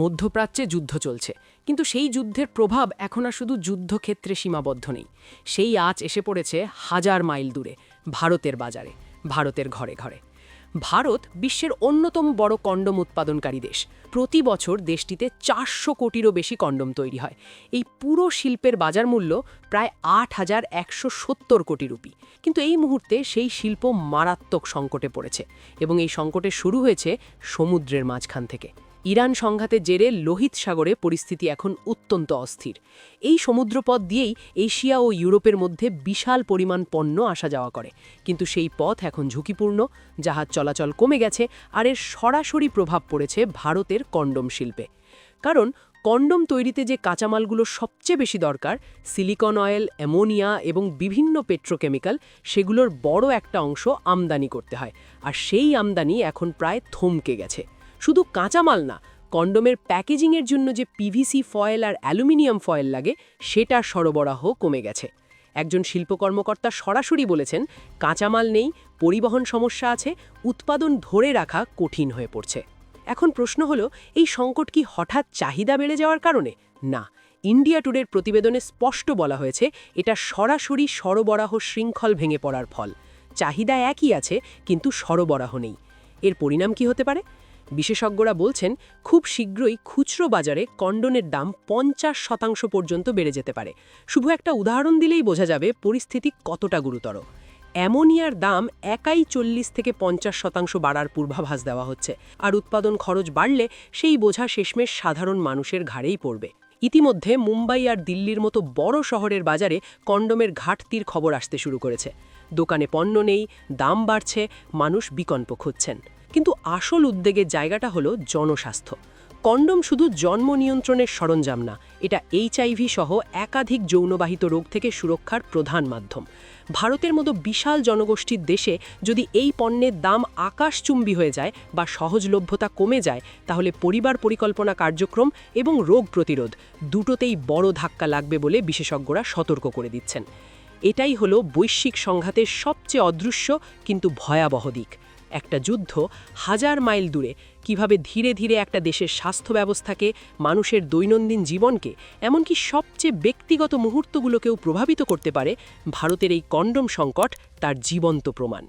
মধ্যপ্রাচ্যে যুদ্ধ চলছে, কিন্তু সেই যুদ্ধের প্রভাব এখন আর শুধু যুদ্ধক্ষেত্রে সীমাবদ্ধ নেই। সেই আঁচ এসে পড়েছে হাজার মাইল দূরে, ভারতের বাজারে, ভারতের ঘরে ঘরে। ভারত বিশ্বের অন্যতম বড় কন্ডম উৎপাদনকারী দেশ। প্রতি বছর দেশটিতে 400 কোটিরও বেশি কন্ডম তৈরি হয়। এই পুরো শিল্পের বাজার মূল্য প্রায় 8,170 কোটি রুপি। কিন্তু এই মুহূর্তে সেই শিল্প মারাত্মক সংকটে পড়েছে, এবং এই সংকটের শুরু হয়েছে সমুদ্রের মাঝখান থেকে। ইরান সংঘাতের জেরে লোহিত সাগরে পরিস্থিতি এখন অত্যন্ত অস্থির। এই সমুদ্রপথ দিয়েই এশিয়া ও ইউরোপের মধ্যে বিশাল পরিমাণ পণ্য আসা যাওয়া করে, কিন্তু সেই পথ এখন ঝুঁকিপূর্ণ, জাহাজ চলাচল কমে গেছে, আর এর সরাসরি প্রভাব পড়েছে ভারতের কন্ডম শিল্পে। কারণ কন্ডম তৈরিতে যে কাঁচামালগুলো সবচেয়ে বেশি দরকার, সিলিকন অয়েল, অ্যামোনিয়া এবং বিভিন্ন পেট্রোকেমিক্যাল, সেগুলোর বড় একটা অংশ আমদানি করতে হয়, আর সেই আমদানি এখন প্রায় থমকে গেছে। শুধু কাঁচামাল না, কন্ডোমের প্যাকেজিংয়ের জন্য যে পিভিসি ফয়েল আর অ্যালুমিনিয়াম ফয়েল লাগে, সেটার সরবরাহ কমে গেছে। একজন শিল্প কর্মকর্তা সরাসরি বলেছেন, কাঁচামাল নেই, পরিবহন সমস্যা আছে, উৎপাদন ধরে রাখা কঠিন হয়ে পড়ছে। এখন প্রশ্ন হলো, এই সংকট কি হঠাৎ চাহিদা বেড়ে যাওয়ার কারণে? না, ইন্ডিয়া টুডের প্রতিবেদনে স্পষ্ট বলা হয়েছে, এটা সরাসরি সরবরাহ শৃঙ্খল ভেঙে পড়ার ফল। চাহিদা একই আছে, কিন্তু সরবরাহ নেই। এর পরিণাম কি হতে পারে? বিশেষজ্ঞরা বলছেন, খুব শীঘ্রই খুচরো বাজারে কন্ডোমের দাম 50% পর্যন্ত বেড়ে যেতে পারে। শুধু একটা উদাহরণ দিলেই বোঝা যাবে পরিস্থিতি কতটা গুরুতর। অ্যামোনিয়ার দাম একাই 40 থেকে 50% বাড়ার পূর্বাভাস দেওয়া হচ্ছে, আর উৎপাদন খরচ বাড়লে সেই বোঝা শেষমেশ সাধারণ মানুষের ঘাড়েই পড়বে। ইতিমধ্যে মুম্বাই আর দিল্লির মতো বড় শহরের বাজারে কন্ডোমের ঘাটতির খবর আসতে শুরু করেছে। দোকানে পণ্য নেই, দাম বাড়ছে, মানুষ বিকল্প খুঁজছেন। কিন্তু আসল উদ্বেগের জায়গাটা হলো জনস্বাস্থ্য। কন্ডোম শুধু জন্ম নিয়ন্ত্রণের সরঞ্জাম না, এটা এইচআইভি সহ একাধিক যৌনবাহিত রোগ থেকে সুরক্ষার প্রধান মাধ্যম। ভারতের মতো বিশাল জনগোষ্ঠীর দেশে যদি এই পণ্যের দাম আকাশচুম্বী হয়ে যায় বা সহজলভ্যতা কমে যায়, তাহলে পরিবার পরিকল্পনা কার্যক্রম এবং রোগ প্রতিরোধ দুটোতেই বড় ধাক্কা লাগবে বলে বিশেষজ্ঞরা সতর্ক করে দিচ্ছেন। এটাই হলো বৈশ্বিক সংঘাতের সবচেয়ে অদৃশ্য কিন্তু ভয়াবহ দিক। একটা যুদ্ধ হাজার মাইল দূরে কিভাবে ধীরে ধীরে একটা দেশের স্বাস্থ্য ব্যবস্থাকে, মানুষের দৈনন্দিন জীবনকে, এমনকি সবচেয়ে ব্যক্তিগত মুহূর্তগুলোকেও প্রভাবিত করতে পারে, ভারতের এই কন্ডোম সংকট তার জীবন্ত প্রমাণ।